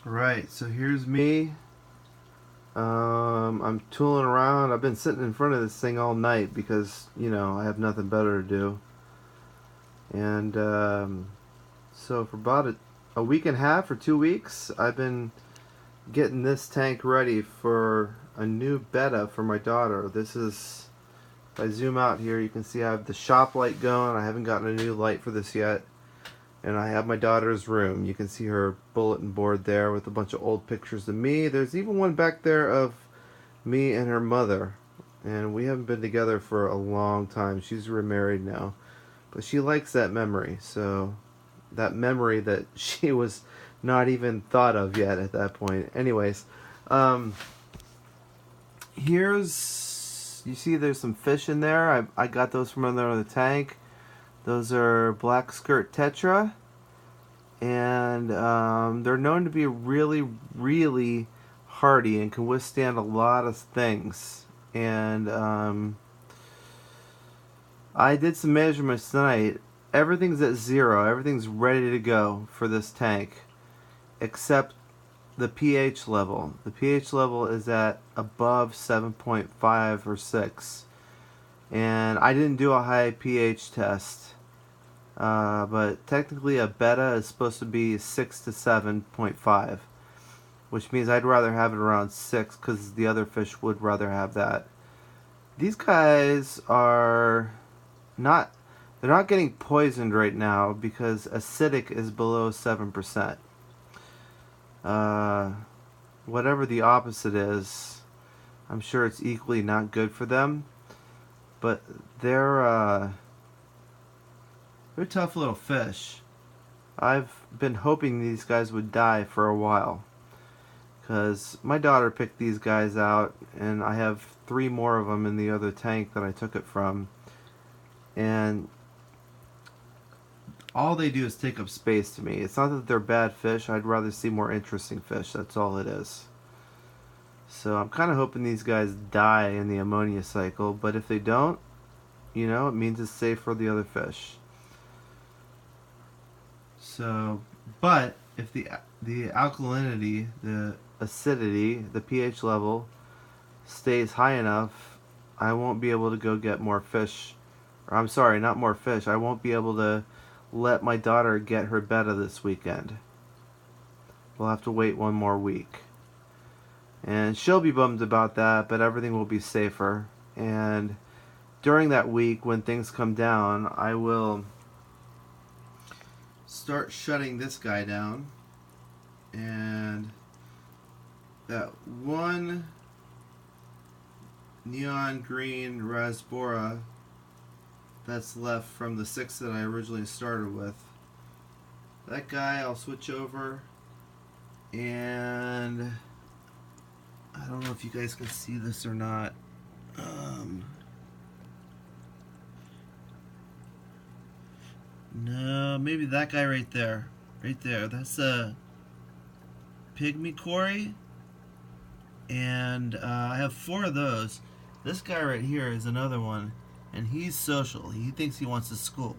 Right, so here's me. I'm tooling around. I've been sitting in front of this thing all night because, I have nothing better to do. And so for about a week and a half or 2 weeks, I've been getting this tank ready for a new Betta for my daughter. This is, if I zoom out here, you can see I have the shop light going. I haven't gotten a new light for this yet. And I have my daughter's room. You can see her bulletin board there with a bunch of old pictures of me. There's even one back there of me and her mother. And we haven't been together for a long time. She's remarried now. But she likes that memory. So that memory that she was not even thought of yet at that point. Anyways, here's, you see there's some fish in there. I got those from under the tank. Those are Black Skirt Tetra, and they're known to be really, really hardy and can withstand a lot of things. And I did some measurements tonight. Everything's at 0. Everything's ready to go for this tank, except the pH level. The pH level is at above 7.5 or 6. And I didn't do a high pH test. But technically a beta is supposed to be 6 to 7.5, which means I'd rather have it around 6 because the other fish would rather have that. These guys are not, they're not getting poisoned right now because acidic is below 7%. Whatever the opposite is, I'm sure it's equally not good for them, but they're tough little fish. I've been hoping these guys would die for a while, because my daughter picked these guys out, and I have 3 more of them in the other tank that I took it from, and all they do is take up space to me. It's not that they're bad fish. I'd rather see more interesting fish. That's all it is. So I'm kind of hoping these guys die in the ammonia cycle, but if they don't, it means it's safe for the other fish. So, but if the alkalinity, the acidity, the pH level stays high enough, I won't be able to go get more fish. Or I'm sorry, not more fish. I won't be able to let my daughter get her betta this weekend. We'll have to wait one more week. And she'll be bummed about that, but everything will be safer. And during that week, when things come down, I will start shutting this guy down, and that one neon green rasbora that's left from the 6 that I originally started with, that guy I'll switch over, and I don't know if you guys can see this or not. No, maybe that guy right there. Right there. That's a pygmy quarry. And I have 4 of those. This guy right here is another one. And he's social. He thinks he wants to school.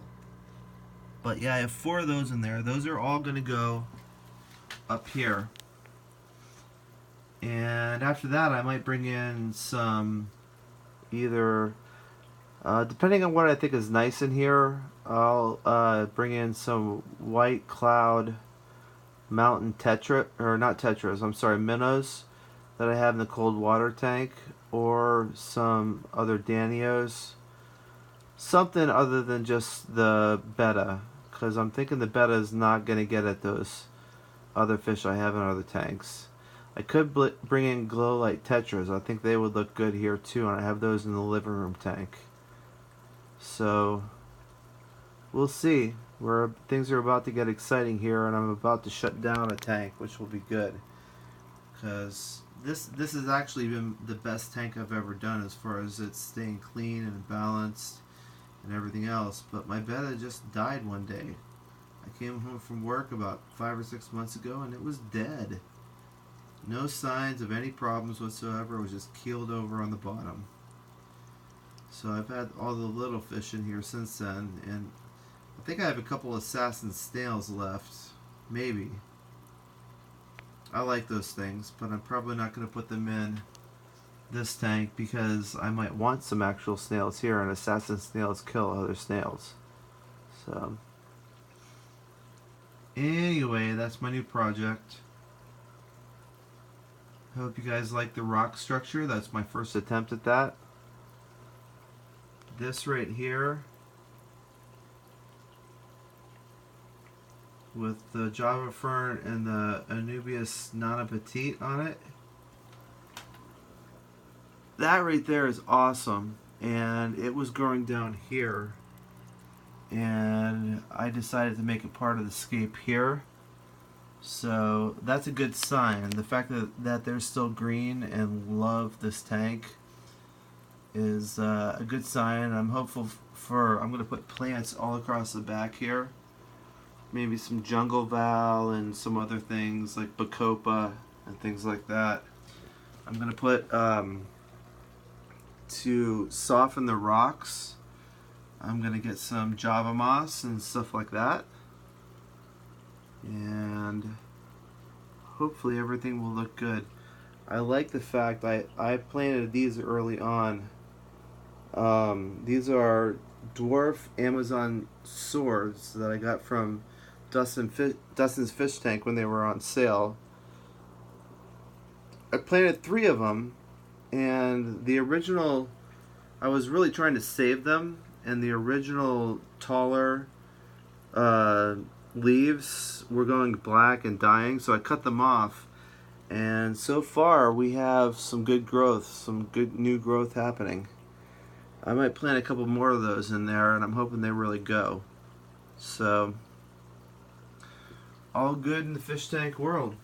But yeah, I have 4 of those in there. Those are all going to go up here. And after that, I might bring in some either... depending on what I think is nice in here, I'll bring in some white cloud mountain tetra, or not tetras, I'm sorry, minnows that I have in the cold water tank, or some other danios, something other than just the betta, because I'm thinking the betta is not going to get at those other fish I have in other tanks. I could bring in glow light tetras. I think they would look good here too, and I have those in the living room tank. So we'll see. Things are about to get exciting here, and I'm about to shut down a tank, which will be good, because this has actually been the best tank I've ever done as far as it staying clean and balanced and everything else. But my betta just died one day. I came home from work about 5 or 6 months ago, and it was dead. No signs of any problems whatsoever. It was just keeled over on the bottom. So I've had all the little fish in here since then, and I think I have a couple of assassin snails left, maybe. I like those things, but I'm probably not going to put them in this tank because I might want some actual snails here, and assassin snails kill other snails. So, anyway, that's my new project. Hope you guys like the rock structure. That's my first attempt at that. This right here with the Java Fern and the Anubias Nana Petite on it. That right there is awesome, and it was growing down here, and I decided to make it part of the scape here. So that's a good sign. The fact that they're still green and love this tank is a good sign. I'm hopeful I'm going to put plants all across the back here. Maybe some jungle val and some other things like bacopa and things like that. I'm going to put, to soften the rocks, I'm going to get some Java moss and stuff like that. And hopefully everything will look good. I like the fact I planted these early on. These are dwarf Amazon swords that I got from Dustin's fish tank when they were on sale. I planted 3 of them, and the original, I was really trying to save them, and the original taller leaves were going black and dying, so I cut them off, and so far we have some good growth, some good new growth happening. I might plant a couple more of those in there, and I'm hoping they really go. So, all good in the fish tank world.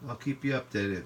I'll keep you updated.